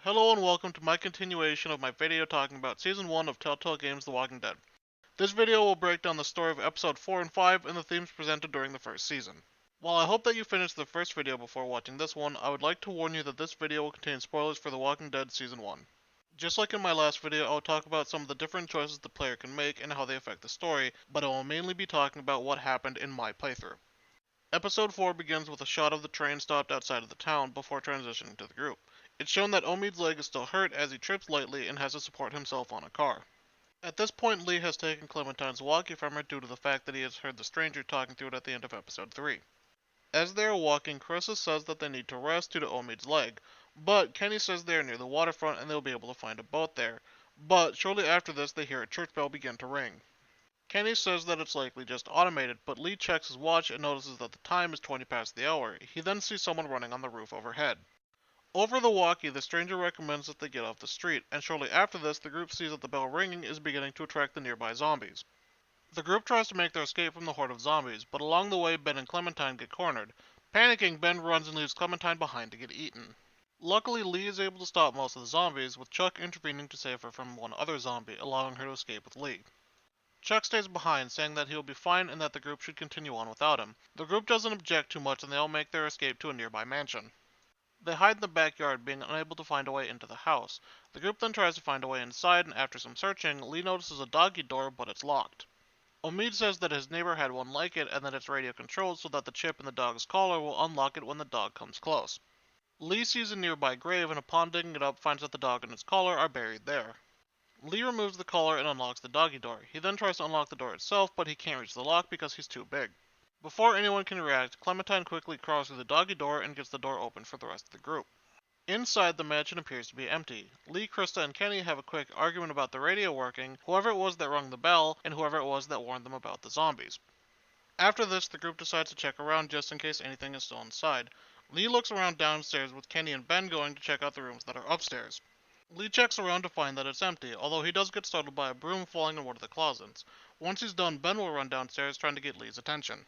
Hello and welcome to my continuation of my video talking about Season 1 of Telltale Games The Walking Dead. This video will break down the story of Episode 4 and 5 and the themes presented during the first season. While I hope that you finished the first video before watching this one, I would like to warn you that this video will contain spoilers for The Walking Dead Season 1. Just like in my last video, I will talk about some of the different choices the player can make and how they affect the story, but I will mainly be talking about what happened in my playthrough. Episode 4 begins with a shot of the train stopped outside of the town before transitioning to the group. It's shown that Omid's leg is still hurt as he trips lightly and has to support himself on a car. At this point, Lee has taken Clementine's walkie from her due to the fact that he has heard the stranger talking through it at the end of episode 3. As they are walking, Carissa says that they need to rest due to Omid's leg, but Kenny says they are near the waterfront and they'll be able to find a boat there. But shortly after this, they hear a church bell begin to ring. Kenny says that it's likely just automated, but Lee checks his watch and notices that the time is 20 past the hour. He then sees someone running on the roof overhead. Over the walkie, the stranger recommends that they get off the street, and shortly after this, the group sees that the bell ringing is beginning to attract the nearby zombies. The group tries to make their escape from the horde of zombies, but along the way, Ben and Clementine get cornered. Panicking, Ben runs and leaves Clementine behind to get eaten. Luckily, Lee is able to stop most of the zombies, with Chuck intervening to save her from one other zombie, allowing her to escape with Lee. Chuck stays behind, saying that he will be fine and that the group should continue on without him. The group doesn't object too much and they all make their escape to a nearby mansion. They hide in the backyard, being unable to find a way into the house. The group then tries to find a way inside, and after some searching, Lee notices a doggy door, but it's locked. Omid says that his neighbor had one like it, and that it's radio controlled so that the chip in the dog's collar will unlock it when the dog comes close. Lee sees a nearby grave, and upon digging it up, finds that the dog and its collar are buried there. Lee removes the collar and unlocks the doggy door. He then tries to unlock the door itself, but he can't reach the lock because he's too big. Before anyone can react, Clementine quickly crawls through the doggy door and gets the door open for the rest of the group. Inside, the mansion appears to be empty. Lee, Krista, and Kenny have a quick argument about the radio working, whoever it was that rung the bell, and whoever it was that warned them about the zombies. After this, the group decides to check around just in case anything is still inside. Lee looks around downstairs with Kenny and Ben going to check out the rooms that are upstairs. Lee checks around to find that it's empty, although he does get startled by a broom falling in one of the closets. Once he's done, Ben will run downstairs trying to get Lee's attention.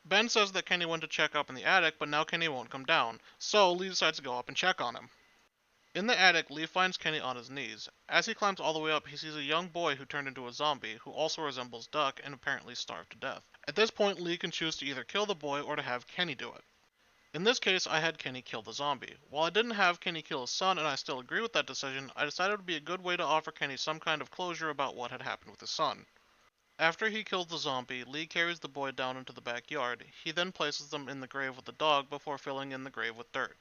Ben says that Kenny went to check up in the attic, but now Kenny won't come down, so Lee decides to go up and check on him. In the attic, Lee finds Kenny on his knees. As he climbs all the way up, he sees a young boy who turned into a zombie, who also resembles Duck and apparently starved to death. At this point, Lee can choose to either kill the boy or to have Kenny do it. In this case, I had Kenny kill the zombie. While I didn't have Kenny kill his son, and I still agree with that decision, I decided it would be a good way to offer Kenny some kind of closure about what had happened with his son. After he kills the zombie, Lee carries the boy down into the backyard. He then places them in the grave with the dog before filling in the grave with dirt.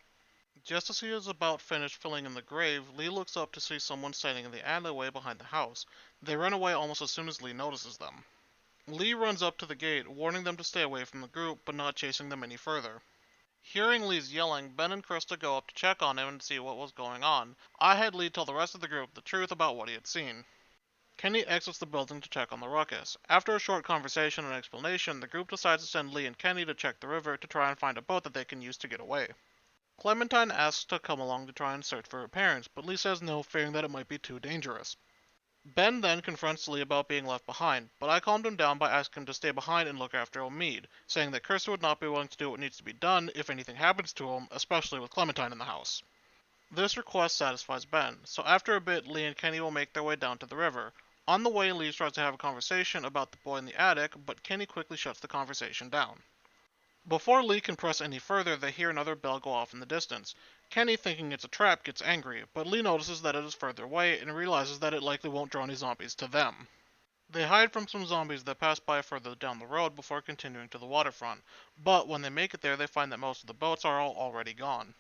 Just as he is about finished filling in the grave, Lee looks up to see someone standing in the alleyway behind the house. They run away almost as soon as Lee notices them. Lee runs up to the gate, warning them to stay away from the group, but not chasing them any further. Hearing Lee's yelling, Ben and Krista go up to check on him and see what was going on. I had Lee tell the rest of the group the truth about what he had seen. Kenny exits the building to check on the ruckus. After a short conversation and explanation, the group decides to send Lee and Kenny to check the river to try and find a boat that they can use to get away. Clementine asks to come along to try and search for her parents, but Lee says no, fearing that it might be too dangerous. Ben then confronts Lee about being left behind, but I calmed him down by asking him to stay behind and look after Omid, saying that Kirsten would not be willing to do what needs to be done if anything happens to him, especially with Clementine in the house. This request satisfies Ben, so after a bit, Lee and Kenny will make their way down to the river. On the way, Lee tries to have a conversation about the boy in the attic, but Kenny quickly shuts the conversation down. Before Lee can press any further, they hear another bell go off in the distance. Kenny, thinking it's a trap, gets angry, but Lee notices that it is further away and realizes that it likely won't draw any zombies to them. They hide from some zombies that pass by further down the road before continuing to the waterfront, but when they make it there, they find that most of the boats are all already gone.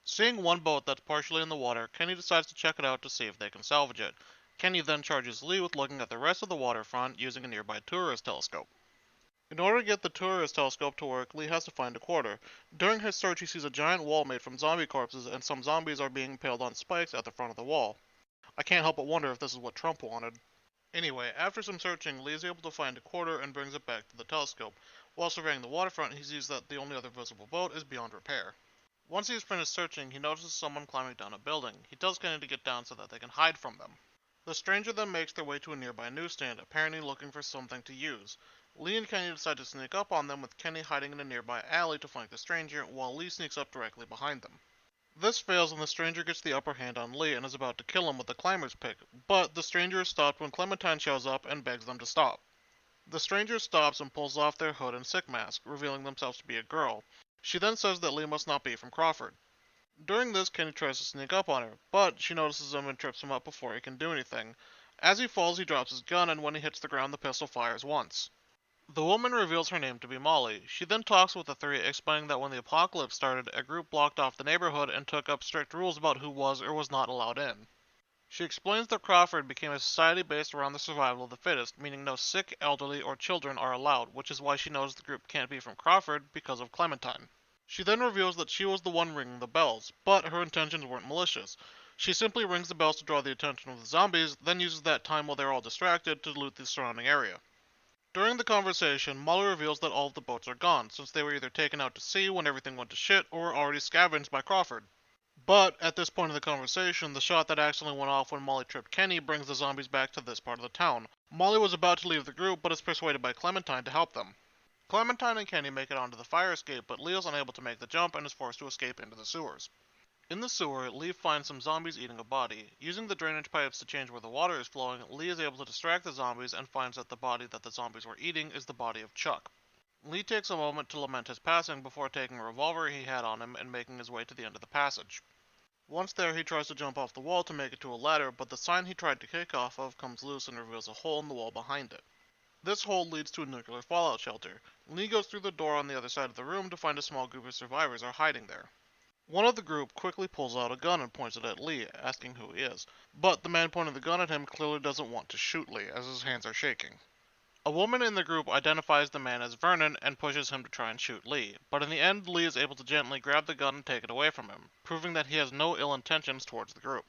Seeing one boat that's partially in the water, Kenny decides to check it out to see if they can salvage it. Kenny then charges Lee with looking at the rest of the waterfront using a nearby tourist telescope. In order to get the tourist telescope to work, Lee has to find a quarter. During his search, he sees a giant wall made from zombie corpses, and some zombies are being impaled on spikes at the front of the wall. I can't help but wonder if this is what Trump wanted. Anyway, after some searching, Lee is able to find a quarter and brings it back to the telescope. While surveying the waterfront, he sees that the only other visible boat is beyond repair. Once he has finished searching, he notices someone climbing down a building. He tells Kenny to get down so that they can hide from them. The stranger then makes their way to a nearby newsstand, apparently looking for something to use. Lee and Kenny decide to sneak up on them, with Kenny hiding in a nearby alley to flank the stranger, while Lee sneaks up directly behind them. This fails and the stranger gets the upper hand on Lee and is about to kill him with the climber's pick, but the stranger is stopped when Clementine shows up and begs them to stop. The stranger stops and pulls off their hood and sick mask, revealing themselves to be a girl. She then says that Lee must not be from Crawford. During this, Kenny tries to sneak up on her, but she notices him and trips him up before he can do anything. As he falls, he drops his gun, and when he hits the ground, the pistol fires once. The woman reveals her name to be Molly. She then talks with the three, explaining that when the apocalypse started, a group blocked off the neighborhood and took up strict rules about who was or was not allowed in. She explains that Crawford became a society based around the survival of the fittest, meaning no sick, elderly, or children are allowed, which is why she knows the group can't be from Crawford because of Clementine. She then reveals that she was the one ringing the bells, but her intentions weren't malicious. She simply rings the bells to draw the attention of the zombies, then uses that time while they're all distracted to loot the surrounding area. During the conversation, Molly reveals that all of the boats are gone, since they were either taken out to sea when everything went to shit, or were already scavenged by Crawford. But, at this point in the conversation, the shot that accidentally went off when Molly tripped Kenny brings the zombies back to this part of the town. Molly was about to leave the group, but is persuaded by Clementine to help them. Clementine and Kenny make it onto the fire escape, but Leo's unable to make the jump and is forced to escape into the sewers. In the sewer, Lee finds some zombies eating a body. Using the drainage pipes to change where the water is flowing, Lee is able to distract the zombies and finds that the body that the zombies were eating is the body of Chuck. Lee takes a moment to lament his passing before taking a revolver he had on him and making his way to the end of the passage. Once there, he tries to jump off the wall to make it to a ladder, but the sign he tried to kick off of comes loose and reveals a hole in the wall behind it. This hole leads to a nuclear fallout shelter. Lee goes through the door on the other side of the room to find a small group of survivors are hiding there. One of the group quickly pulls out a gun and points it at Lee, asking who he is, but the man pointing the gun at him clearly doesn't want to shoot Lee, as his hands are shaking. A woman in the group identifies the man as Vernon and pushes him to try and shoot Lee, but in the end Lee is able to gently grab the gun and take it away from him, proving that he has no ill intentions towards the group.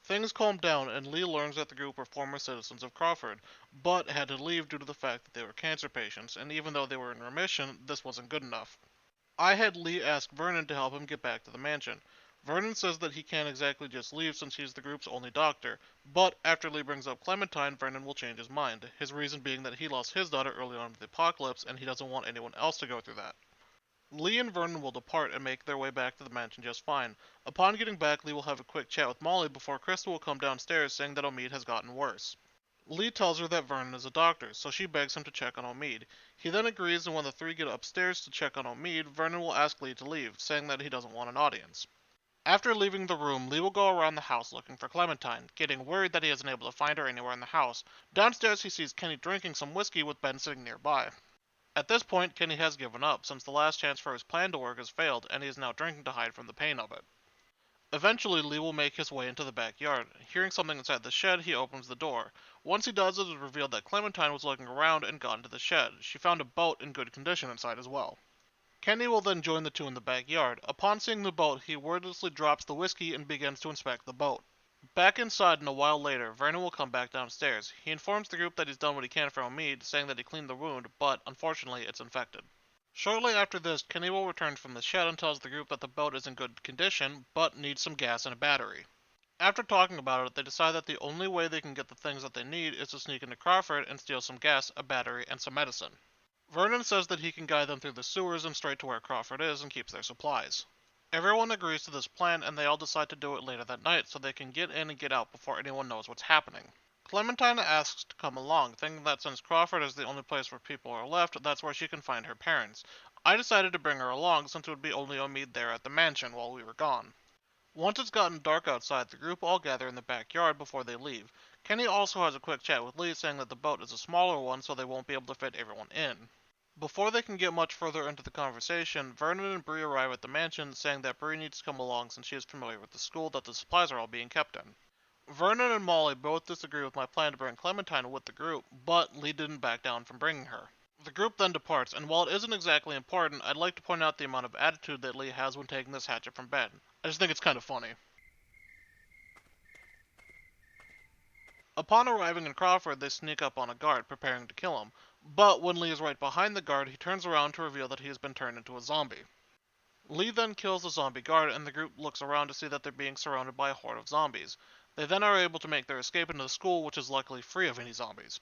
Things calm down and Lee learns that the group were former citizens of Crawford, but had to leave due to the fact that they were cancer patients, and even though they were in remission, this wasn't good enough. I had Lee ask Vernon to help him get back to the mansion. Vernon says that he can't exactly just leave since he's the group's only doctor, but after Lee brings up Clementine, Vernon will change his mind, his reason being that he lost his daughter early on in the apocalypse and he doesn't want anyone else to go through that. Lee and Vernon will depart and make their way back to the mansion just fine. Upon getting back, Lee will have a quick chat with Molly before Crystal will come downstairs saying that Omid has gotten worse. Lee tells her that Vernon is a doctor, so she begs him to check on Omid. He then agrees, and when the three get upstairs to check on Omid, Vernon will ask Lee to leave, saying that he doesn't want an audience. After leaving the room, Lee will go around the house looking for Clementine, getting worried that he isn't able to find her anywhere in the house. Downstairs, he sees Kenny drinking some whiskey with Ben sitting nearby. At this point, Kenny has given up, since the last chance for his plan to work has failed, and he is now drinking to hide from the pain of it. Eventually, Lee will make his way into the backyard. Hearing something inside the shed, he opens the door. Once he does, it is revealed that Clementine was looking around and got into the shed. She found a boat in good condition inside as well. Kenny will then join the two in the backyard. Upon seeing the boat, he wordlessly drops the whiskey and begins to inspect the boat. Back inside and a while later, Vernon will come back downstairs. He informs the group that he's done what he can for Omid, saying that he cleaned the wound, but unfortunately it's infected. Shortly after this, Kenny will return from the shed and tells the group that the boat is in good condition, but needs some gas and a battery. After talking about it, they decide that the only way they can get the things that they need is to sneak into Crawford and steal some gas, a battery, and some medicine. Vernon says that he can guide them through the sewers and straight to where Crawford is and keeps their supplies. Everyone agrees to this plan and they all decide to do it later that night so they can get in and get out before anyone knows what's happening. Clementine asks to come along, thinking that since Crawford is the only place where people are left, that's where she can find her parents. I decided to bring her along since it would be only Omid there at the mansion while we were gone. Once it's gotten dark outside, the group all gather in the backyard before they leave. Kenny also has a quick chat with Lee saying that the boat is a smaller one so they won't be able to fit everyone in. Before they can get much further into the conversation, Vernon and Bree arrive at the mansion, saying that Bree needs to come along since she is familiar with the school that the supplies are all being kept in. Vernon and Molly both disagree with my plan to bring Clementine with the group, but Lee didn't back down from bringing her. The group then departs, and while it isn't exactly important, I'd like to point out the amount of attitude that Lee has when taking this hatchet from Ben. I just think it's kind of funny. Upon arriving in Crawford, they sneak up on a guard, preparing to kill him. But when Lee is right behind the guard, he turns around to reveal that he has been turned into a zombie. Lee then kills the zombie guard, and the group looks around to see that they're being surrounded by a horde of zombies. They then are able to make their escape into the school, which is luckily free of any zombies.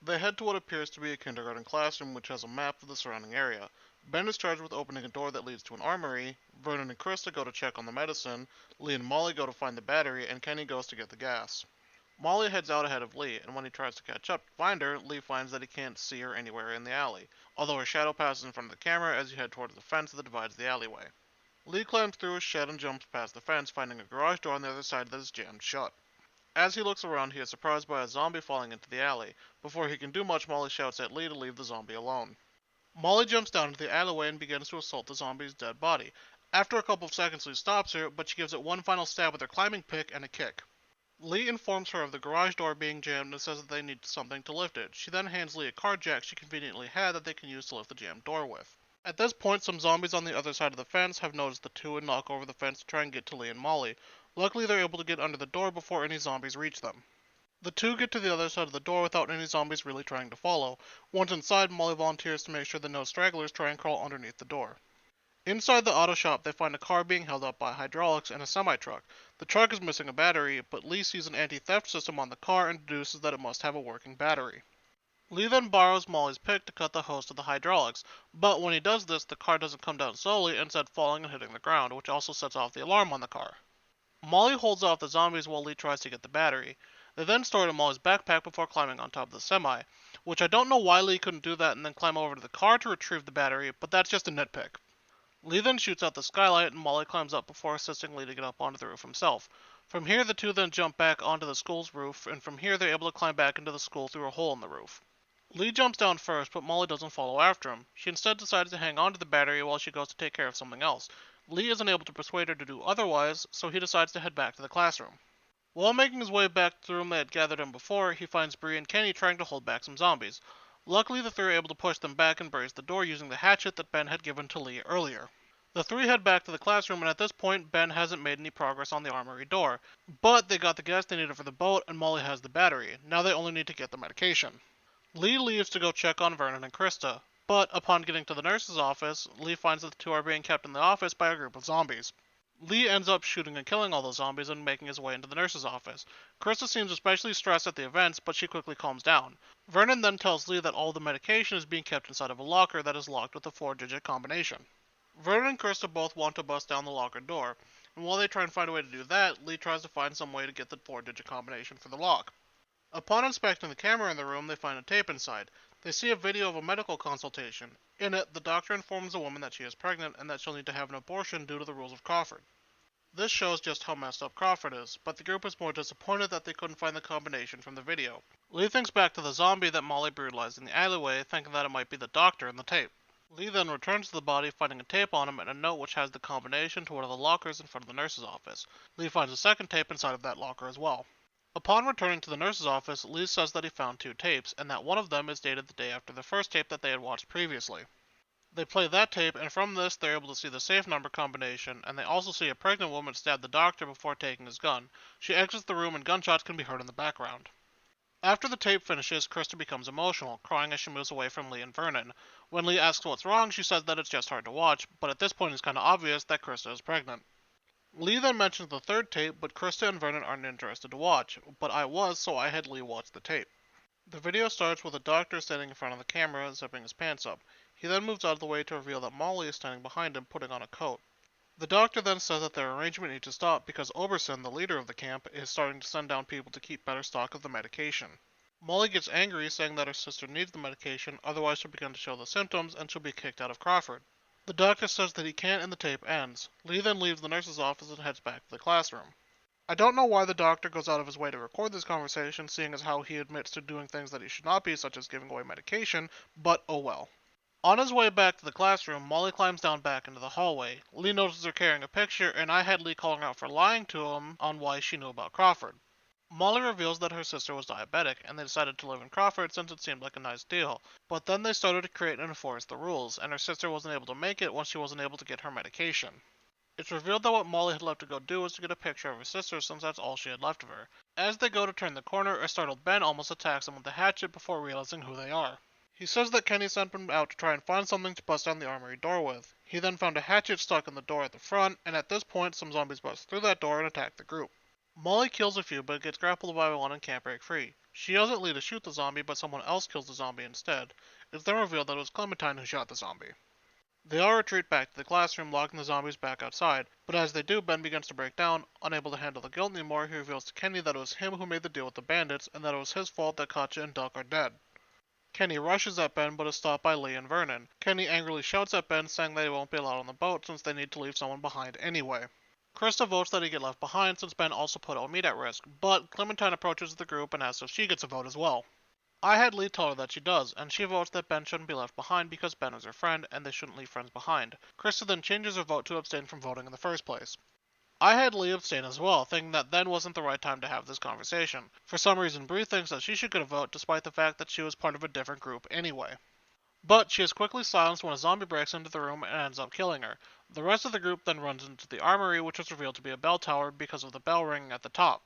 They head to what appears to be a kindergarten classroom, which has a map of the surrounding area. Ben is charged with opening a door that leads to an armory, Vernon and Krista go to check on the medicine, Lee and Molly go to find the battery, and Kenny goes to get the gas. Molly heads out ahead of Lee, and when he tries to catch up to find her, Lee finds that he can't see her anywhere in the alley, although her shadow passes in front of the camera as you head towards the fence that divides the alleyway. Lee climbs through a shed and jumps past the fence, finding a garage door on the other side that is jammed shut. As he looks around, he is surprised by a zombie falling into the alley. Before he can do much, Molly shouts at Lee to leave the zombie alone. Molly jumps down into the alleyway and begins to assault the zombie's dead body. After a couple of seconds, Lee stops her, but she gives it one final stab with her climbing pick and a kick. Lee informs her of the garage door being jammed and says that they need something to lift it. She then hands Lee a car jack she conveniently had that they can use to lift the jammed door with. At this point, some zombies on the other side of the fence have noticed the two and knock over the fence to try and get to Lee and Molly. Luckily, they're able to get under the door before any zombies reach them. The two get to the other side of the door without any zombies really trying to follow. Once inside, Molly volunteers to make sure that no stragglers try and crawl underneath the door. Inside the auto shop, they find a car being held up by hydraulics and a semi-truck. The truck is missing a battery, but Lee sees an anti-theft system on the car and deduces that it must have a working battery. Lee then borrows Molly's pick to cut the hose to the hydraulics, but when he does this, the car doesn't come down slowly, instead falling and hitting the ground, which also sets off the alarm on the car. Molly holds off the zombies while Lee tries to get the battery. They then store it in Molly's backpack before climbing on top of the semi, which I don't know why Lee couldn't do that and then climb over to the car to retrieve the battery, but that's just a nitpick. Lee then shoots out the skylight and Molly climbs up before assisting Lee to get up onto the roof himself. From here, the two then jump back onto the school's roof, and from here they're able to climb back into the school through a hole in the roof. Lee jumps down first, but Molly doesn't follow after him. She instead decides to hang on to the battery while she goes to take care of something else. Lee isn't able to persuade her to do otherwise, so he decides to head back to the classroom. While making his way back to the room they had gathered in before, he finds Bree and Kenny trying to hold back some zombies. Luckily, the three are able to push them back and brace the door using the hatchet that Ben had given to Lee earlier. The three head back to the classroom, and at this point, Ben hasn't made any progress on the armory door. But they got the gas they needed for the boat, and Molly has the battery. Now they only need to get the medication. Lee leaves to go check on Vernon and Krista, but upon getting to the nurse's office, Lee finds that the two are being kept in the office by a group of zombies. Lee ends up shooting and killing all those zombies and making his way into the nurse's office. Krista seems especially stressed at the events, but she quickly calms down. Vernon then tells Lee that all the medication is being kept inside of a locker that is locked with a 4-digit combination. Vernon and Krista both want to bust down the locker door, and while they try and find a way to do that, Lee tries to find some way to get the 4-digit combination for the lock. Upon inspecting the camera in the room, they find a tape inside. They see a video of a medical consultation. In it, the doctor informs the woman that she is pregnant and that she'll need to have an abortion due to the rules of Crawford. This shows just how messed up Crawford is, but the group is more disappointed that they couldn't find the combination from the video. Lee thinks back to the zombie that Molly brutalized in the alleyway, thinking that it might be the doctor in the tape. Lee then returns to the body, finding a tape on him and a note which has the combination to one of the lockers in front of the nurse's office. Lee finds a second tape inside of that locker as well. Upon returning to the nurse's office, Lee says that he found 2 tapes, and that one of them is dated the day after the first tape that they had watched previously. They play that tape, and from this they're able to see the safe number combination, and they also see a pregnant woman stab the doctor before taking his gun. She exits the room and gunshots can be heard in the background. After the tape finishes, Krista becomes emotional, crying as she moves away from Lee and Vernon. When Lee asks what's wrong, she says that it's just hard to watch, but at this point it's kinda obvious that Krista is pregnant. Lee then mentions the third tape, but Krista and Vernon aren't interested to watch, but I was, so I had Lee watch the tape. The video starts with a doctor standing in front of the camera, zipping his pants up. He then moves out of the way to reveal that Molly is standing behind him, putting on a coat. The doctor then says that their arrangement needs to stop because Oberson, the leader of the camp, is starting to send down people to keep better stock of the medication. Molly gets angry, saying that her sister needs the medication, otherwise she'll begin to show the symptoms and she'll be kicked out of Crawford. The doctor says that he can't and the tape ends. Lee then leaves the nurse's office and heads back to the classroom. I don't know why the doctor goes out of his way to record this conversation, seeing as how he admits to doing things that he should not be, such as giving away medication, but oh well. On his way back to the classroom, Molly climbs down back into the hallway. Lee notices her carrying a picture, and I had Lee calling out for lying to him on why she knew about Crawford. Molly reveals that her sister was diabetic, and they decided to live in Crawford since it seemed like a nice deal. But then they started to create and enforce the rules, and her sister wasn't able to make it once she wasn't able to get her medication. It's revealed that what Molly had left to go do was to get a picture of her sister since that's all she had left of her. As they go to turn the corner, a startled Ben almost attacks them with a hatchet before realizing who they are. He says that Kenny sent him out to try and find something to bust down the armory door with. He then found a hatchet stuck in the door at the front, and at this point some zombies bust through that door and attack the group. Molly kills a few, but gets grappled by one and can't break free. She yells at Lee to shoot the zombie, but someone else kills the zombie instead. It's then revealed that it was Clementine who shot the zombie. They all retreat back to the classroom, locking the zombies back outside, but as they do, Ben begins to break down. Unable to handle the guilt anymore, he reveals to Kenny that it was him who made the deal with the bandits, and that it was his fault that Katja and Duck are dead. Kenny rushes at Ben but is stopped by Lee and Vernon. Kenny angrily shouts at Ben, saying that he won't be allowed on the boat since they need to leave someone behind anyway. Krista votes that he get left behind since Ben also put Omid at risk, but Clementine approaches the group and asks if she gets a vote as well. I had Lee tell her that she does, and she votes that Ben shouldn't be left behind because Ben is her friend and they shouldn't leave friends behind. Krista then changes her vote to abstain from voting in the first place. I had Lee abstain as well, thinking that then wasn't the right time to have this conversation. For some reason, Bree thinks that she should get a vote despite the fact that she was part of a different group anyway. But she is quickly silenced when a zombie breaks into the room and ends up killing her. The rest of the group then runs into the armory, which was revealed to be a bell tower because of the bell ringing at the top.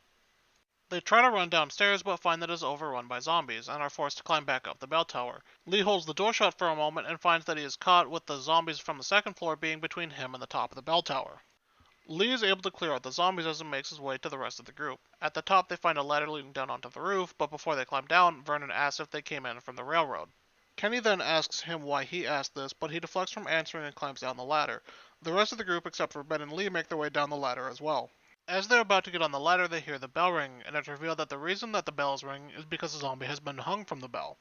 They try to run downstairs but find that it is overrun by zombies and are forced to climb back up the bell tower. Lee holds the door shut for a moment and finds that he is caught with the zombies from the second floor being between him and the top of the bell tower. Lee is able to clear out the zombies as he makes his way to the rest of the group. At the top they find a ladder leading down onto the roof, but before they climb down, Vernon asks if they came in from the railroad. Kenny then asks him why he asked this, but he deflects from answering and climbs down the ladder. The rest of the group except for Ben and Lee make their way down the ladder as well. As they're about to get on the ladder, they hear the bell ring, and it's revealed that the reason that the bell is ringing is because a zombie has been hung from the bell.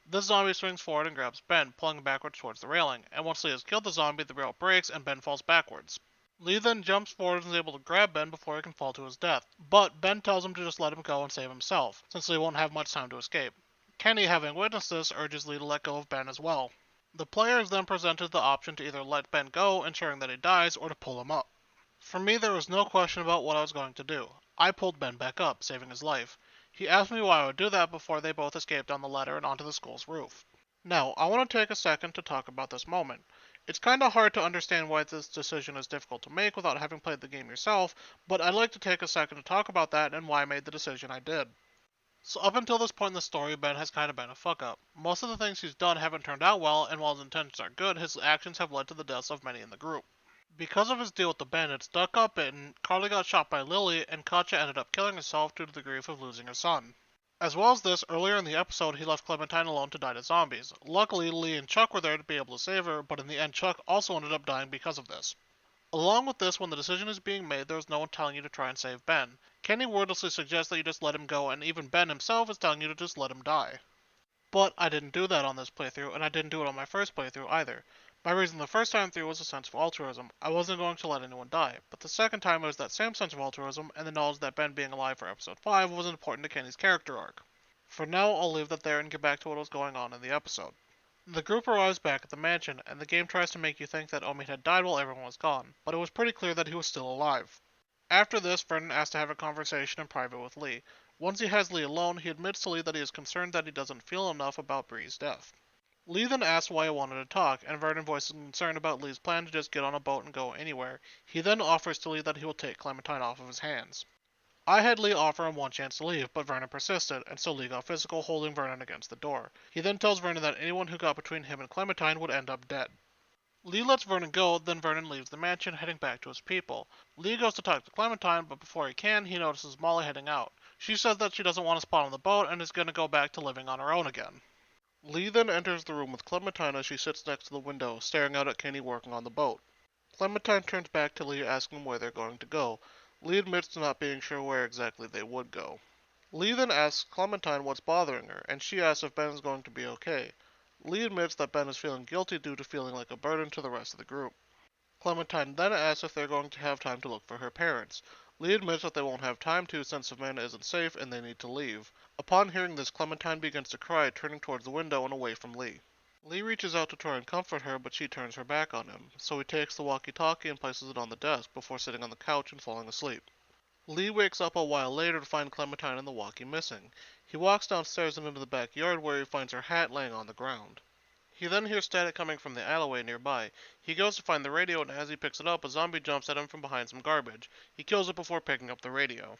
This zombie swings forward and grabs Ben, pulling him backwards towards the railing, and once Lee has killed the zombie, the rail breaks and Ben falls backwards. Lee then jumps forward and is able to grab Ben before he can fall to his death, but Ben tells him to just let him go and save himself, since Lee won't have much time to escape. Kenny, having witnessed this, urges Lee to let go of Ben as well. The player is then presented the option to either let Ben go, ensuring that he dies, or to pull him up. For me, there was no question about what I was going to do. I pulled Ben back up, saving his life. He asked me why I would do that before they both escaped down the ladder and onto the school's roof. Now, I want to take a second to talk about this moment. It's kinda hard to understand why this decision is difficult to make without having played the game yourself, but I'd like to take a second to talk about that and why I made the decision I did. So up until this point in the story, Ben has kinda been a fuck-up. Most of the things he's done haven't turned out well, and while his intentions are good, his actions have led to the deaths of many in the group. Because of his deal with the bandits, Duck got bitten, Carly got shot by Lily, and Katja ended up killing herself due to the grief of losing her son. As well as this, earlier in the episode, he left Clementine alone to die to zombies. Luckily, Lee and Chuck were there to be able to save her, but in the end, Chuck also ended up dying because of this. Along with this, when the decision is being made, there is no one telling you to try and save Ben. Kenny wordlessly suggests that you just let him go, and even Ben himself is telling you to just let him die. But I didn't do that on this playthrough, and I didn't do it on my first playthrough either. My reason the first time through was a sense of altruism. I wasn't going to let anyone die, but the second time it was that same sense of altruism, and the knowledge that Ben being alive for episode 5 was important to Kenny's character arc. For now, I'll leave that there and get back to what was going on in the episode. The group arrives back at the mansion, and the game tries to make you think that Omid had died while everyone was gone, but it was pretty clear that he was still alive. After this, Vernon asks to have a conversation in private with Lee. Once he has Lee alone, he admits to Lee that he is concerned that he doesn't feel enough about Bree's death. Lee then asks why he wanted to talk, and Vernon voices concern about Lee's plan to just get on a boat and go anywhere. He then offers to Lee that he will take Clementine off of his hands. I had Lee offer him one chance to leave, but Vernon persisted, and so Lee got physical, holding Vernon against the door. He then tells Vernon that anyone who got between him and Clementine would end up dead. Lee lets Vernon go, then Vernon leaves the mansion, heading back to his people. Lee goes to talk to Clementine, but before he can, he notices Molly heading out. She says that she doesn't want to spot on the boat and is going to go back to living on her own again. Lee then enters the room with Clementine as she sits next to the window, staring out at Kenny working on the boat. Clementine turns back to Lee, asking where they're going to go. Lee admits to not being sure where exactly they would go. Lee then asks Clementine what's bothering her, and she asks if Ben is going to be okay. Lee admits that Ben is feeling guilty due to feeling like a burden to the rest of the group. Clementine then asks if they're going to have time to look for her parents. Lee admits that they won't have time to since Savannah isn't safe and they need to leave. Upon hearing this, Clementine begins to cry, turning towards the window and away from Lee. Lee reaches out to try and comfort her, but she turns her back on him, so he takes the walkie-talkie and places it on the desk before sitting on the couch and falling asleep. Lee wakes up a while later to find Clementine and the walkie missing. He walks downstairs and into the backyard where he finds her hat laying on the ground. He then hears static coming from the alleyway nearby. He goes to find the radio, and as he picks it up, a zombie jumps at him from behind some garbage. He kills it before picking up the radio.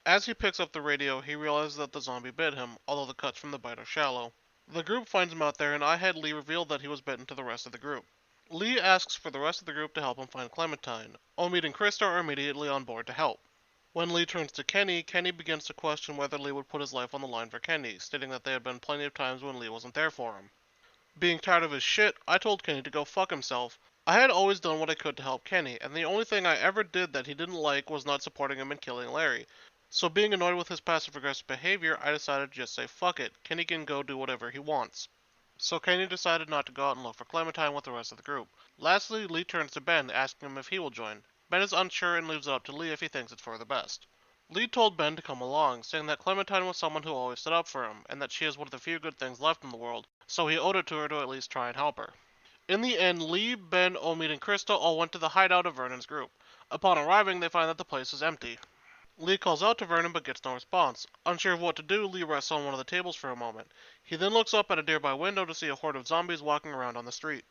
As he picks up the radio, he realizes that the zombie bit him, although the cuts from the bite are shallow. The group finds him out there, and I had Lee reveal that he was bitten to the rest of the group. Lee asks for the rest of the group to help him find Clementine. Omid and Krista are immediately on board to help. When Lee turns to Kenny, Kenny begins to question whether Lee would put his life on the line for Kenny, stating that there had been plenty of times when Lee wasn't there for him. Being tired of his shit, I told Kenny to go fuck himself. I had always done what I could to help Kenny, and the only thing I ever did that he didn't like was not supporting him in killing Larry. So being annoyed with his passive-aggressive behavior, I decided to just say fuck it, Kenny can go do whatever he wants. So Kenny decided not to go out and look for Clementine with the rest of the group. Lastly, Lee turns to Ben, asking him if he will join. Ben is unsure and leaves it up to Lee if he thinks it's for the best. Lee told Ben to come along, saying that Clementine was someone who always stood up for him, and that she is one of the few good things left in the world, so he owed it to her to at least try and help her. In the end, Lee, Ben, Omid, and Krista all went to the hideout of Vernon's group. Upon arriving, they find that the place is empty. Lee calls out to Vernon but gets no response. Unsure of what to do, Lee rests on one of the tables for a moment. He then looks up at a nearby window to see a horde of zombies walking around on the street.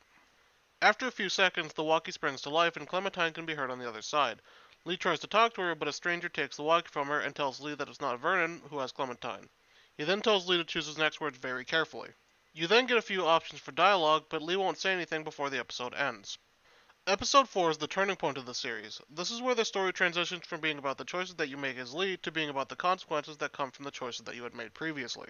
After a few seconds, the walkie springs to life and Clementine can be heard on the other side. Lee tries to talk to her, but a stranger takes the walkie from her and tells Lee that it's not Vernon who has Clementine. He then tells Lee to choose his next words very carefully. You then get a few options for dialogue, but Lee won't say anything before the episode ends. Episode 4 is the turning point of the series. This is where the story transitions from being about the choices that you make as Lee to being about the consequences that come from the choices that you had made previously.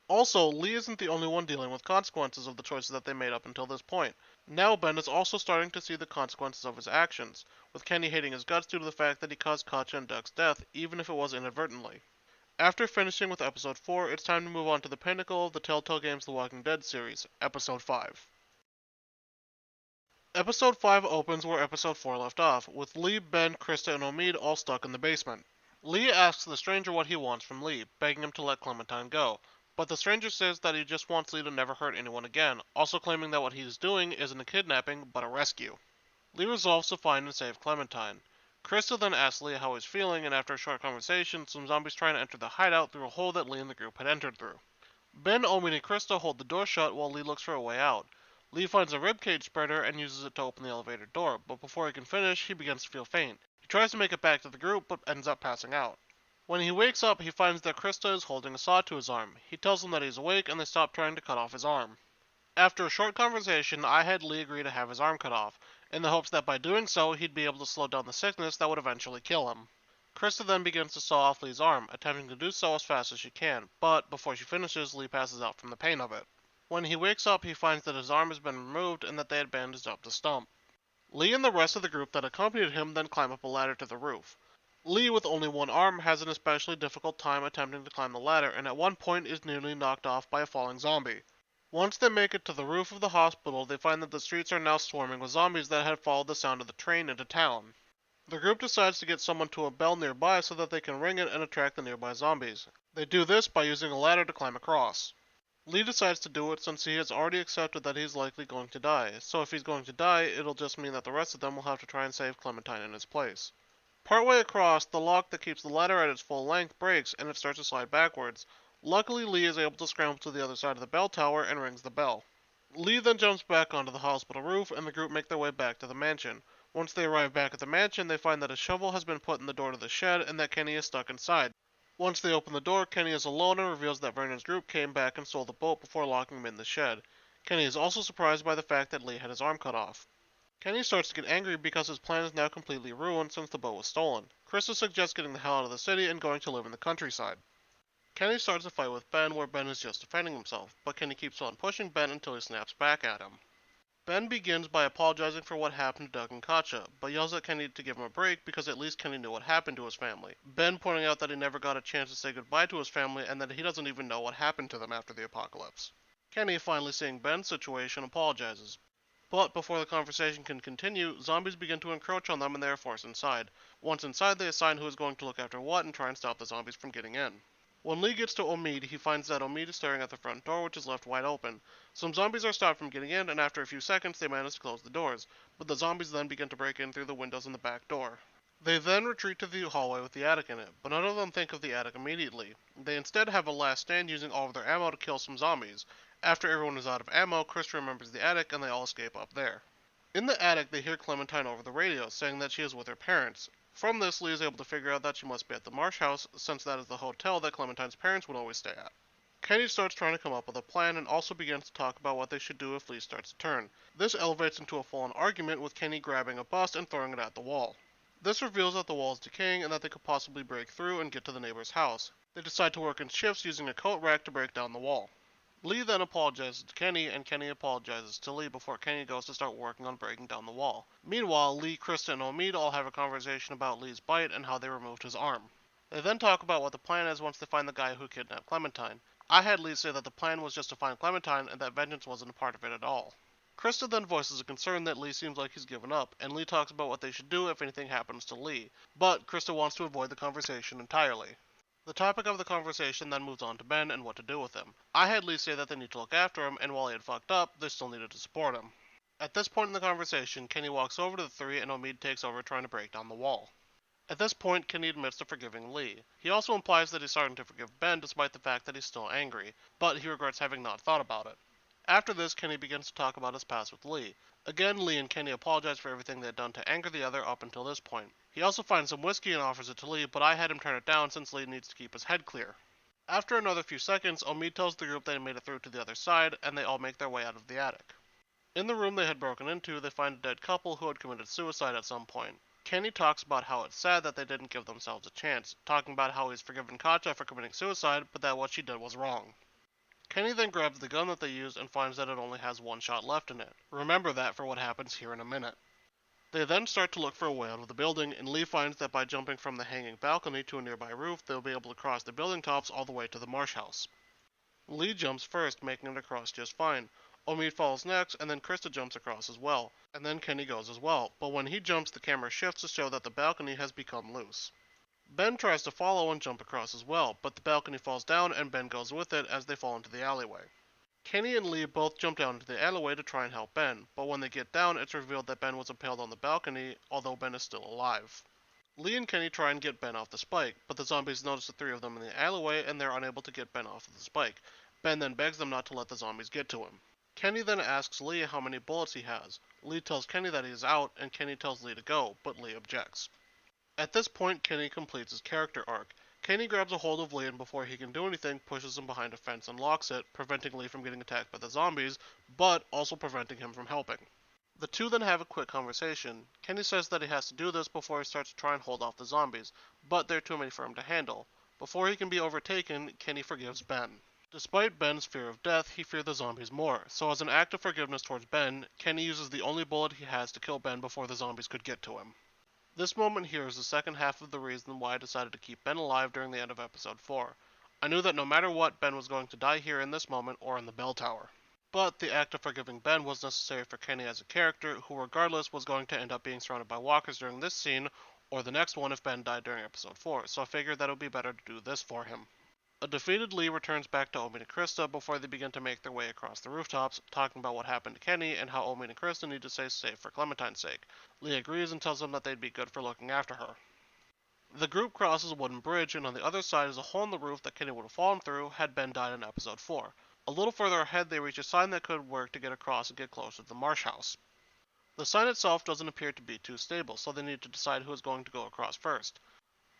Also, Lee isn't the only one dealing with consequences of the choices that they made up until this point. Now Ben is also starting to see the consequences of his actions, with Kenny hating his guts due to the fact that he caused Katja and Doug's death, even if it was inadvertently. After finishing with Episode 4, it's time to move on to the pinnacle of the Telltale Games The Walking Dead series, Episode 5. Episode 5 opens where Episode 4 left off, with Lee, Ben, Krista, and Omid all stuck in the basement. Lee asks the stranger what he wants from Lee, begging him to let Clementine go, but the stranger says that he just wants Lee to never hurt anyone again, also claiming that what he's doing isn't a kidnapping, but a rescue. Lee resolves to find and save Clementine. Krista then asks Lee how he's feeling, and after a short conversation, some zombies try to enter the hideout through a hole that Lee and the group had entered through. Ben, Omid, and Krista hold the door shut while Lee looks for a way out. Lee finds a ribcage spreader and uses it to open the elevator door, but before he can finish, he begins to feel faint. He tries to make it back to the group, but ends up passing out. When he wakes up, he finds that Krista is holding a saw to his arm. He tells them that he's awake, and they stop trying to cut off his arm. After a short conversation, I had Lee agree to have his arm cut off, in the hopes that by doing so, he'd be able to slow down the sickness that would eventually kill him. Krista then begins to saw off Lee's arm, attempting to do so as fast as she can, but before she finishes, Lee passes out from the pain of it. When he wakes up, he finds that his arm has been removed and that they had bandaged up the stump. Lee and the rest of the group that accompanied him then climb up a ladder to the roof. Lee, with only one arm, has an especially difficult time attempting to climb the ladder and at one point is nearly knocked off by a falling zombie. Once they make it to the roof of the hospital, they find that the streets are now swarming with zombies that had followed the sound of the train into town. The group decides to get someone to a bell nearby so that they can ring it and attract the nearby zombies. They do this by using a ladder to climb across. Lee decides to do it since he has already accepted that he's likely going to die, so if he's going to die, it'll just mean that the rest of them will have to try and save Clementine in his place. Partway across, the lock that keeps the ladder at its full length breaks and it starts to slide backwards. Luckily, Lee is able to scramble to the other side of the bell tower and rings the bell. Lee then jumps back onto the hospital roof and the group make their way back to the mansion. Once they arrive back at the mansion, they find that a shovel has been put in the door to the shed and that Kenny is stuck inside. Once they open the door, Kenny is alone and reveals that Vernon's group came back and stole the boat before locking him in the shed. Kenny is also surprised by the fact that Lee had his arm cut off. Kenny starts to get angry because his plan is now completely ruined since the boat was stolen. Krista suggests getting the hell out of the city and going to live in the countryside. Kenny starts a fight with Ben where Ben is just defending himself, but Kenny keeps on pushing Ben until he snaps back at him. Ben begins by apologizing for what happened to Doug and Katja, but yells at Kenny to give him a break because at least Kenny knew what happened to his family. Ben pointing out that he never got a chance to say goodbye to his family and that he doesn't even know what happened to them after the apocalypse. Kenny, finally seeing Ben's situation, apologizes. But before the conversation can continue, zombies begin to encroach on them and they are forced inside. Once inside, they assign who is going to look after what and try and stop the zombies from getting in. When Lee gets to Omid, he finds that Omid is staring at the front door, which is left wide open. Some zombies are stopped from getting in, and after a few seconds, they manage to close the doors, but the zombies then begin to break in through the windows in the back door. They then retreat to the hallway with the attic in it, but none of them think of the attic immediately. They instead have a last stand using all of their ammo to kill some zombies. After everyone is out of ammo, Chris remembers the attic, and they all escape up there. In the attic, they hear Clementine over the radio, saying that she is with her parents. From this, Lee is able to figure out that she must be at the Marsh House, since that is the hotel that Clementine's parents would always stay at. Kenny starts trying to come up with a plan and also begins to talk about what they should do if Lee starts to turn. This elevates into a full-on argument with Kenny grabbing a bust and throwing it at the wall. This reveals that the wall is decaying and that they could possibly break through and get to the neighbor's house. They decide to work in shifts using a coat rack to break down the wall. Lee then apologizes to Kenny, and Kenny apologizes to Lee before Kenny goes to start working on breaking down the wall. Meanwhile, Lee, Krista, and Omid all have a conversation about Lee's bite and how they removed his arm. They then talk about what the plan is once they find the guy who kidnapped Clementine. I had Lee say that the plan was just to find Clementine and that vengeance wasn't a part of it at all. Krista then voices a concern that Lee seems like he's given up, and Lee talks about what they should do if anything happens to Lee, but Krista wants to avoid the conversation entirely. The topic of the conversation then moves on to Ben and what to do with him. I had Lee say that they need to look after him, and while he had fucked up, they still needed to support him. At this point in the conversation, Kenny walks over to the three and Omid takes over trying to break down the wall. At this point, Kenny admits to forgiving Lee. He also implies that he's starting to forgive Ben despite the fact that he's still angry, but he regrets having not thought about it. After this, Kenny begins to talk about his past with Lee. Again, Lee and Kenny apologize for everything they had done to anger the other up until this point. He also finds some whiskey and offers it to Lee, but I had him turn it down since Lee needs to keep his head clear. After another few seconds, Omid tells the group they had made it through to the other side, and they all make their way out of the attic. In the room they had broken into, they find a dead couple who had committed suicide at some point. Kenny talks about how it's sad that they didn't give themselves a chance, talking about how he's forgiven Katja for committing suicide, but that what she did was wrong. Kenny then grabs the gun that they used and finds that it only has one shot left in it. Remember that for what happens here in a minute. They then start to look for a way out of the building, and Lee finds that by jumping from the hanging balcony to a nearby roof, they'll be able to cross the building tops all the way to the marsh house. Lee jumps first, making it across just fine. Omid follows next, and then Krista jumps across as well, and then Kenny goes as well, but when he jumps, the camera shifts to show that the balcony has become loose. Ben tries to follow and jump across as well, but the balcony falls down and Ben goes with it as they fall into the alleyway. Kenny and Lee both jump down into the alleyway to try and help Ben, but when they get down, it's revealed that Ben was impaled on the balcony, although Ben is still alive. Lee and Kenny try and get Ben off the spike, but the zombies notice the three of them in the alleyway and they're unable to get Ben off of the spike. Ben then begs them not to let the zombies get to him. Kenny then asks Lee how many bullets he has. Lee tells Kenny that he is out, and Kenny tells Lee to go, but Lee objects. At this point, Kenny completes his character arc. Kenny grabs a hold of Lee and before he can do anything, pushes him behind a fence and locks it, preventing Lee from getting attacked by the zombies, but also preventing him from helping. The two then have a quick conversation. Kenny says that he has to do this before he starts to try and hold off the zombies, but they're too many for him to handle. Before he can be overtaken, Kenny forgives Ben. Despite Ben's fear of death, he feared the zombies more, so as an act of forgiveness towards Ben, Kenny uses the only bullet he has to kill Ben before the zombies could get to him. This moment here is the second half of the reason why I decided to keep Ben alive during the end of episode 4. I knew that no matter what, Ben was going to die here in this moment or in the bell tower. But the act of forgiving Ben was necessary for Kenny as a character, who regardless was going to end up being surrounded by walkers during this scene, or the next one if Ben died during episode 4, so I figured that it would be better to do this for him. A defeated Lee returns back to Omid and Krista before they begin to make their way across the rooftops, talking about what happened to Kenny and how Omid and Krista need to stay safe for Clementine's sake. Lee agrees and tells them that they'd be good for looking after her. The group crosses a wooden bridge, and on the other side is a hole in the roof that Kenny would have fallen through had Ben died in episode 4. A little further ahead, they reach a sign that could work to get across and get closer to the marsh house. The sign itself doesn't appear to be too stable, so they need to decide who is going to go across first.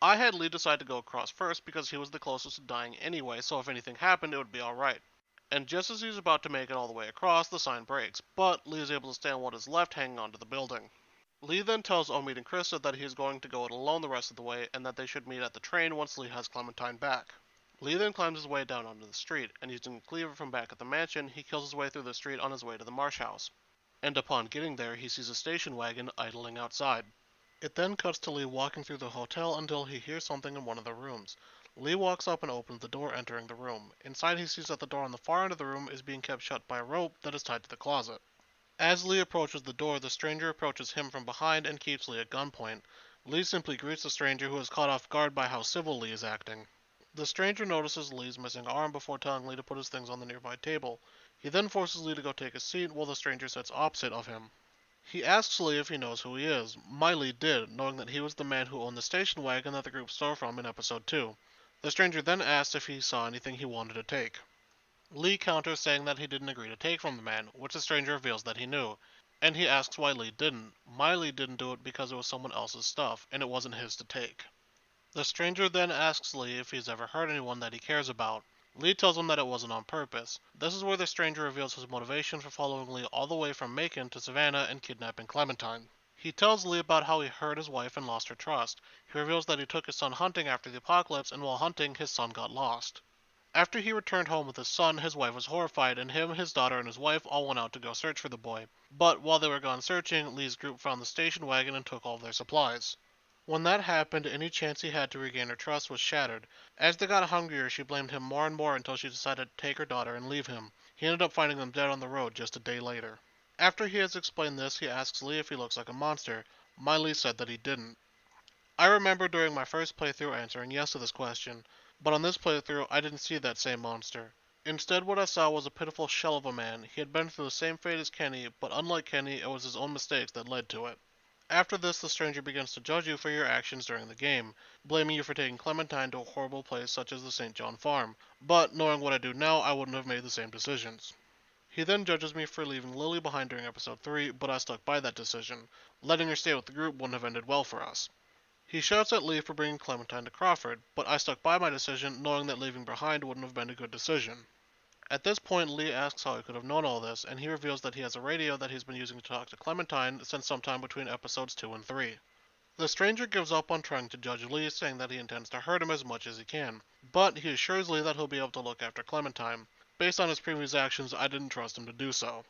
I had Lee decide to go across first because he was the closest to dying anyway, so if anything happened, it would be alright. And just as he's about to make it all the way across, the sign breaks, but Lee is able to stay on what is left hanging onto the building. Lee then tells Omid and Krista that he is going to go it alone the rest of the way, and that they should meet at the train once Lee has Clementine back. Lee then climbs his way down onto the street, and using a cleaver from back at the mansion, he kills his way through the street on his way to the marsh house. And upon getting there, he sees a station wagon idling outside. It then cuts to Lee walking through the hotel until he hears something in one of the rooms. Lee walks up and opens the door, entering the room. Inside, he sees that the door on the far end of the room is being kept shut by a rope that is tied to the closet. As Lee approaches the door, the stranger approaches him from behind and keeps Lee at gunpoint. Lee simply greets the stranger, who is caught off guard by how civil Lee is acting. The stranger notices Lee's missing arm before telling Lee to put his things on the nearby table. He then forces Lee to go take a seat while the stranger sits opposite of him. He asks Lee if he knows who he is. My Lee did, knowing that he was the man who owned the station wagon that the group stole from in episode 2. The stranger then asks if he saw anything he wanted to take. Lee counters saying that he didn't agree to take from the man, which the stranger reveals that he knew, and he asks why Lee didn't. My Lee didn't do it because it was someone else's stuff, and it wasn't his to take. The stranger then asks Lee if he's ever hurt anyone that he cares about. Lee tells him that it wasn't on purpose. This is where the stranger reveals his motivation for following Lee all the way from Macon to Savannah and kidnapping Clementine. He tells Lee about how he hurt his wife and lost her trust. He reveals that he took his son hunting after the apocalypse, and while hunting, his son got lost. After he returned home with his son, his wife was horrified, and him, his daughter, and his wife all went out to go search for the boy. But while they were gone searching, Lee's group found the station wagon and took all of their supplies. When that happened, any chance he had to regain her trust was shattered. As they got hungrier, she blamed him more and more until she decided to take her daughter and leave him. He ended up finding them dead on the road just a day later. After he has explained this, he asks Lee if he looks like a monster. Lee said that he didn't. I remember during my first playthrough answering yes to this question, but on this playthrough I didn't see that same monster. Instead, what I saw was a pitiful shell of a man. He had been through the same fate as Kenny, but unlike Kenny, it was his own mistakes that led to it. After this, the stranger begins to judge you for your actions during the game, blaming you for taking Clementine to a horrible place such as the St. John farm, but knowing what I do now, I wouldn't have made the same decisions. He then judges me for leaving Lily behind during episode 3, but I stuck by that decision. Letting her stay with the group wouldn't have ended well for us. He shouts at Lee for bringing Clementine to Crawford, but I stuck by my decision, knowing that leaving behind wouldn't have been a good decision. At this point, Lee asks how he could have known all this, and he reveals that he has a radio that he's been using to talk to Clementine since sometime between episodes 2 and 3. The stranger gives up on trying to judge Lee, saying that he intends to hurt him as much as he can, but he assures Lee that he'll be able to look after Clementine. Based on his previous actions, I didn't trust him to do so.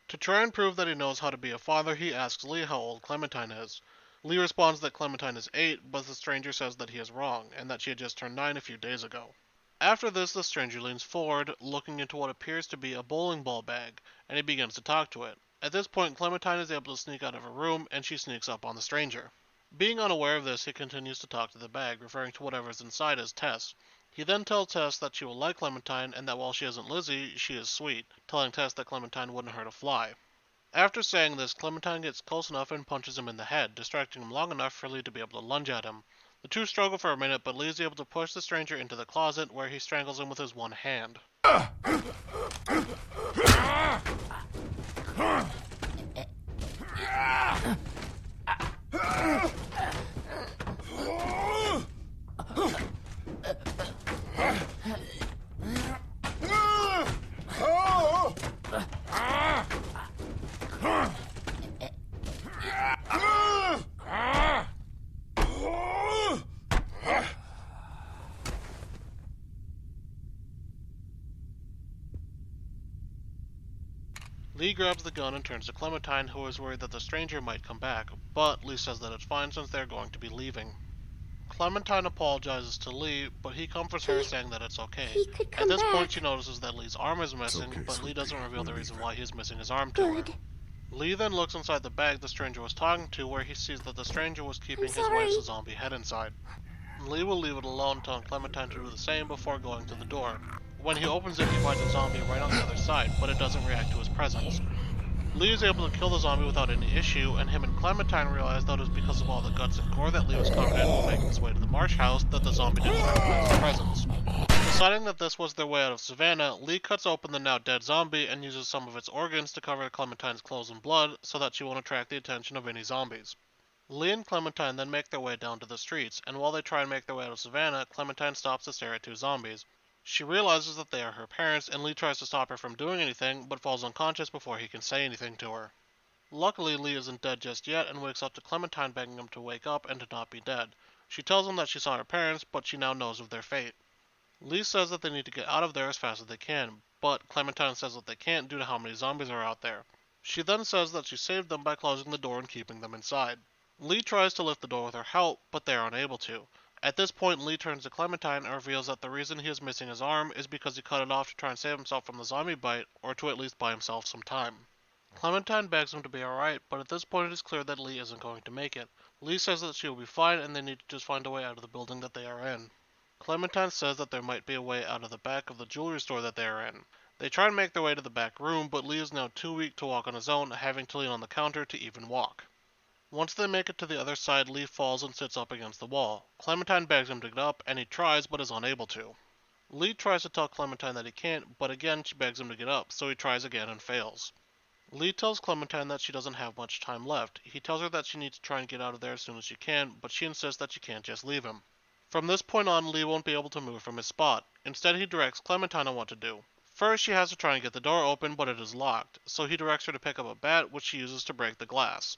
To try and prove that he knows how to be a father, he asks Lee how old Clementine is. Lee responds that Clementine is 8, but the stranger says that he is wrong, and that she had just turned 9 a few days ago. After this, the stranger leans forward, looking into what appears to be a bowling ball bag, and he begins to talk to it. At this point, Clementine is able to sneak out of her room, and she sneaks up on the stranger. Being unaware of this, he continues to talk to the bag, referring to whatever is inside as Tess. He then tells Tess that she will like Clementine, and that while she isn't Lizzie, she is sweet, telling Tess that Clementine wouldn't hurt a fly. After saying this, Clementine gets close enough and punches him in the head, distracting him long enough for Lee to be able to lunge at him. The two struggle for a minute, but Lee is able to push the stranger into the closet, where he strangles him with his one hand. Lee grabs the gun and turns to Clementine, who is worried that the stranger might come back, but Lee says that it's fine since they're going to be leaving. Clementine apologizes to Lee, but he comforts her, saying that it's okay. At this point, she notices that Lee's arm is missing, but Lee doesn't reveal the reason why he's missing his arm to her. Lee then looks inside the bag the stranger was talking to, where he sees that the stranger was keeping his wife's zombie head inside. Lee will leave it alone, telling Clementine to do the same before going to the door. When he opens it, he finds a zombie right on the other side, but it doesn't react to his presence. Lee is able to kill the zombie without any issue, and him and Clementine realize that it was because of all the guts and gore that Lee was covered in while making his way to the Marsh house that the zombie didn't recognize his presence. Deciding that this was their way out of Savannah, Lee cuts open the now dead zombie and uses some of its organs to cover Clementine's clothes in blood so that she won't attract the attention of any zombies. Lee and Clementine then make their way down to the streets, and while they try and make their way out of Savannah, Clementine stops to stare at two zombies. She realizes that they are her parents, and Lee tries to stop her from doing anything, but falls unconscious before he can say anything to her. Luckily, Lee isn't dead just yet, and wakes up to Clementine begging him to wake up and to not be dead. She tells him that she saw her parents, but she now knows of their fate. Lee says that they need to get out of there as fast as they can, but Clementine says that they can't due to how many zombies are out there. She then says that she saved them by closing the door and keeping them inside. Lee tries to lift the door with her help, but they are unable to. At this point, Lee turns to Clementine and reveals that the reason he is missing his arm is because he cut it off to try and save himself from the zombie bite, or to at least buy himself some time. Clementine begs him to be alright, but at this point it is clear that Lee isn't going to make it. Lee says that she will be fine and they need to just find a way out of the building that they are in. Clementine says that there might be a way out of the back of the jewelry store that they are in. They try and make their way to the back room, but Lee is now too weak to walk on his own, having to lean on the counter to even walk. Once they make it to the other side, Lee falls and sits up against the wall. Clementine begs him to get up, and he tries, but is unable to. Lee tries to tell Clementine that he can't, but again she begs him to get up, so he tries again and fails. Lee tells Clementine that she doesn't have much time left. He tells her that she needs to try and get out of there as soon as she can, but she insists that she can't just leave him. From this point on, Lee won't be able to move from his spot. Instead, he directs Clementine on what to do. First, she has to try and get the door open, but it is locked, so he directs her to pick up a bat, which she uses to break the glass.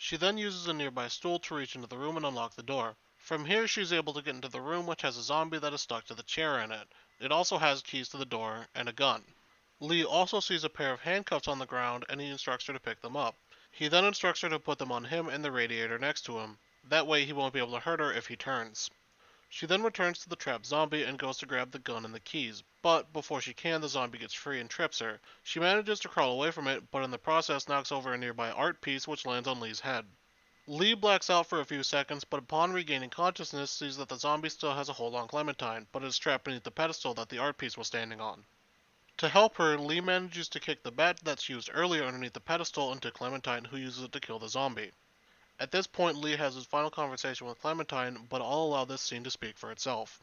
She then uses a nearby stool to reach into the room and unlock the door. From here, she is able to get into the room, which has a zombie that is stuck to the chair in it. It also has keys to the door and a gun. Lee also sees a pair of handcuffs on the ground and he instructs her to pick them up. He then instructs her to put them on him and the radiator next to him. That way he won't be able to hurt her if he turns. She then returns to the trapped zombie and goes to grab the gun and the keys, but before she can, the zombie gets free and trips her. She manages to crawl away from it, but in the process knocks over a nearby art piece which lands on Lee's head. Lee blacks out for a few seconds, but upon regaining consciousness sees that the zombie still has a hold on Clementine, but is trapped beneath the pedestal that the art piece was standing on. To help her, Lee manages to kick the bat that's used earlier underneath the pedestal into Clementine, who uses it to kill the zombie. At this point, Lee has his final conversation with Clementine, but I'll allow this scene to speak for itself.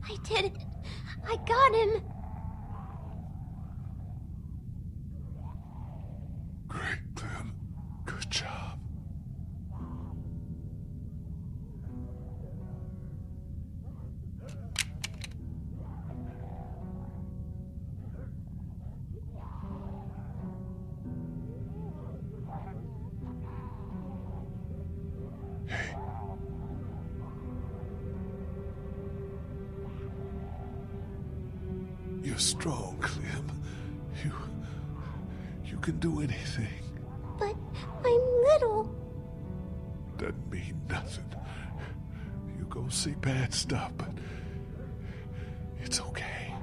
I did it. I got him. Great, Clem. Good job. Hey. You're strong, Clem. You can do anything. But I'm little. Doesn't mean nothing. You go see bad stuff, but it's okay.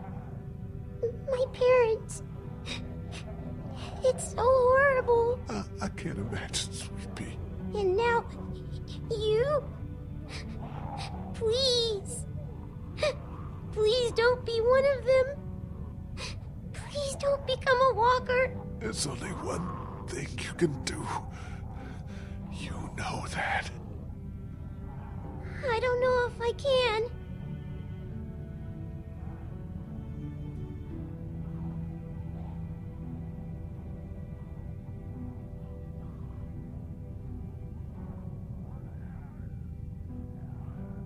My parents. It's so horrible. I can't imagine, sweet pea. And now, you? Please. Please don't be one of them. Please don't become a walker. There's only one thing you can do. You know that. I don't know if I can.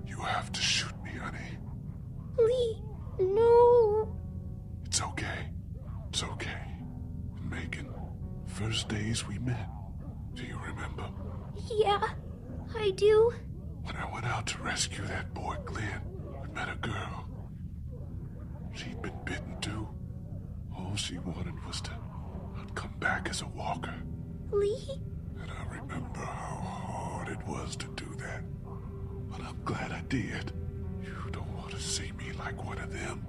You have to shoot me, honey. Lee, no. It's okay. It's okay. Megan, first days we met. Do you remember? Yeah, I do. When I went out to rescue that boy, Glenn, we met a girl. She'd been bitten too. All she wanted was to come back as a walker. Lee? And I remember how hard it was to do that. But I'm glad I did. You don't want to see me like one of them.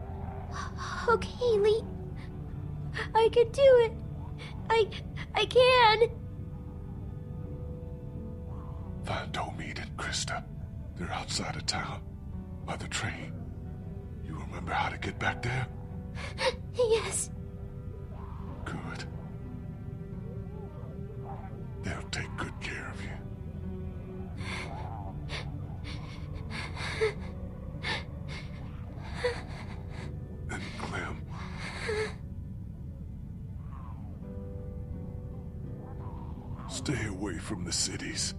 Okay, Lee. I can do it. I can. Find Omid and Krista. They're outside of town, by the train. You remember how to get back there? Yes. Good. They'll take good care of you. And Clem. Stay away from the cities.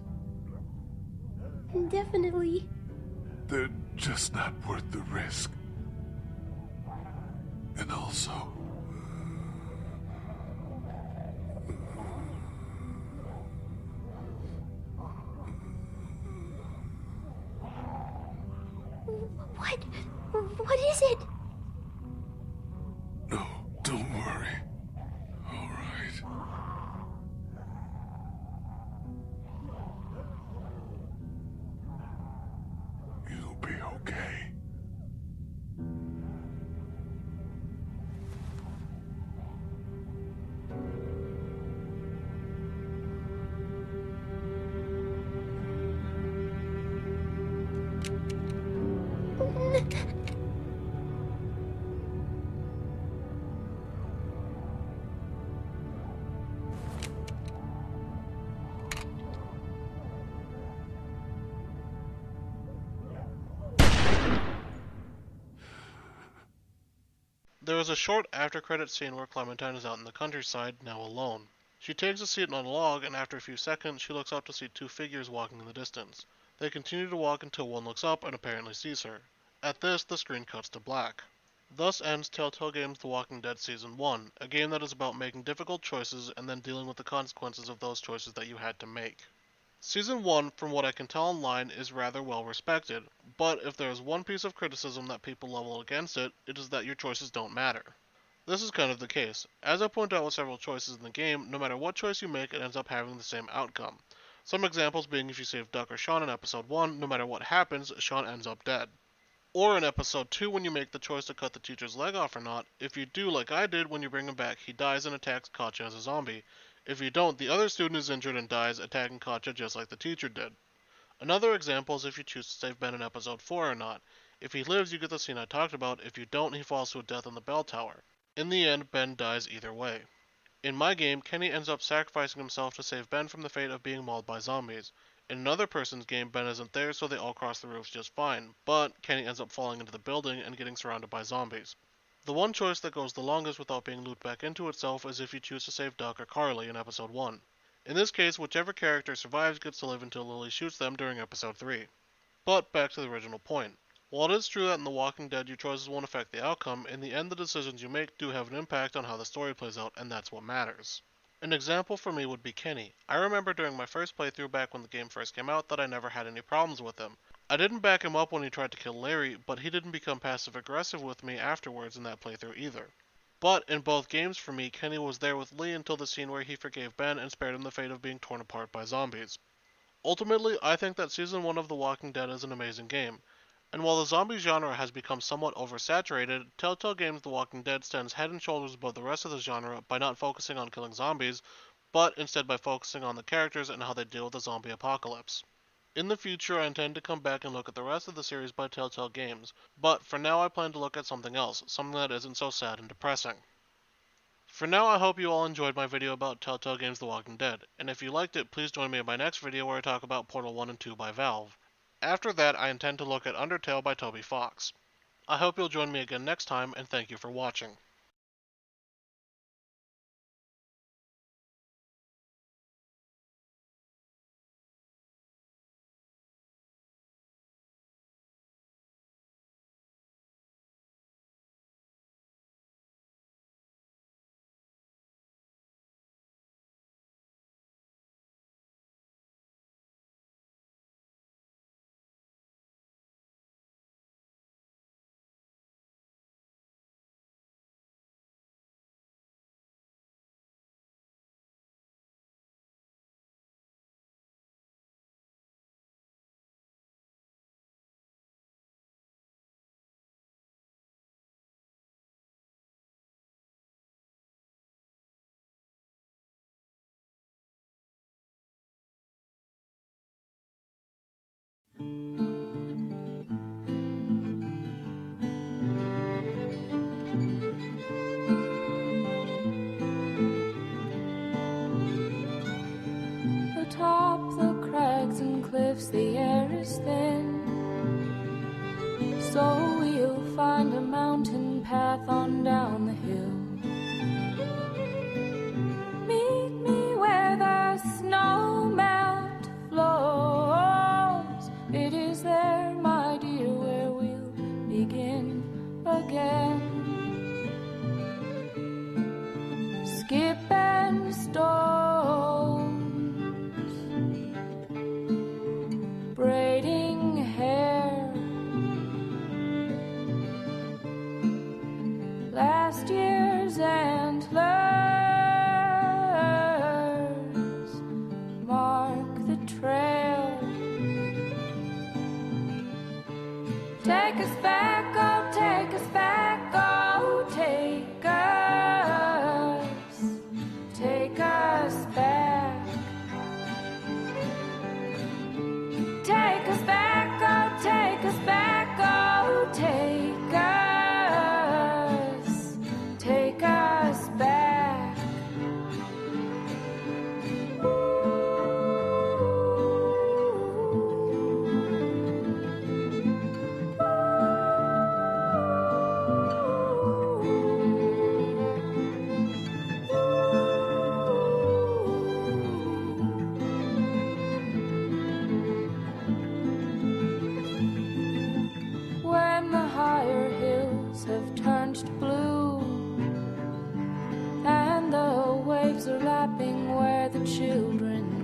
Definitely. They're just not worth the risk. And also, What is it? no, don't worry. All right. You'll be okay. There is a short after-credit scene where Clementine is out in the countryside, now alone. She takes a seat on a log, and after a few seconds, she looks up to see two figures walking in the distance. They continue to walk until one looks up and apparently sees her. At this, the screen cuts to black. Thus ends Telltale Games The Walking Dead Season 1, a game that is about making difficult choices and then dealing with the consequences of those choices that you had to make. Season 1, from what I can tell online, is rather well respected, but if there is one piece of criticism that people level against it, it is that your choices don't matter. This is kind of the case. As I point out with several choices in the game, no matter what choice you make, it ends up having the same outcome. Some examples being if you save Duck or Sean in episode 1, no matter what happens, Sean ends up dead. Or in episode 2 when you make the choice to cut the teacher's leg off or not, if you do like I did when you bring him back, he dies and attacks Katja as a zombie. If you don't, the other student is injured and dies, attacking Katja just like the teacher did. Another example is if you choose to save Ben in episode 4 or not. If he lives, you get the scene I talked about. If you don't, he falls to a death on the bell tower. In the end, Ben dies either way. In my game, Kenny ends up sacrificing himself to save Ben from the fate of being mauled by zombies. In another person's game, Ben isn't there, so they all cross the roofs just fine, but Kenny ends up falling into the building and getting surrounded by zombies. The one choice that goes the longest without being looped back into itself is if you choose to save Duck or Carly in episode 1. In this case, whichever character survives gets to live until Lily shoots them during episode 3. But back to the original point. While it is true that in The Walking Dead your choices won't affect the outcome, in the end the decisions you make do have an impact on how the story plays out, and that's what matters. An example for me would be Kenny. I remember during my first playthrough back when the game first came out that I never had any problems with him. I didn't back him up when he tried to kill Larry, but he didn't become passive aggressive with me afterwards in that playthrough either. But in both games for me, Kenny was there with Lee until the scene where he forgave Ben and spared him the fate of being torn apart by zombies. Ultimately, I think that Season 1 of The Walking Dead is an amazing game. And while the zombie genre has become somewhat oversaturated, Telltale Games The Walking Dead stands head and shoulders above the rest of the genre by not focusing on killing zombies, but instead by focusing on the characters and how they deal with the zombie apocalypse. In the future, I intend to come back and look at the rest of the series by Telltale Games, but for now I plan to look at something else, something that isn't so sad and depressing. For now, I hope you all enjoyed my video about Telltale Games The Walking Dead, and if you liked it, please join me in my next video where I talk about Portal 1 and 2 by Valve. After that, I intend to look at Undertale by Toby Fox. I hope you'll join me again next time, and thank you for watching. Atop the crags and cliffs the air is thin, so we'll find a mountain path on down the hill. Meet me where the snow melt flows. It is there, my dear, where we'll begin again. Skip and stones, braiding hair, last year's antlers mark the trail. Take us back, oh, take us back, oh, take us back. Take us back, oh, take us back, oh, take us back. When the higher hills have turned waves are lapping where the children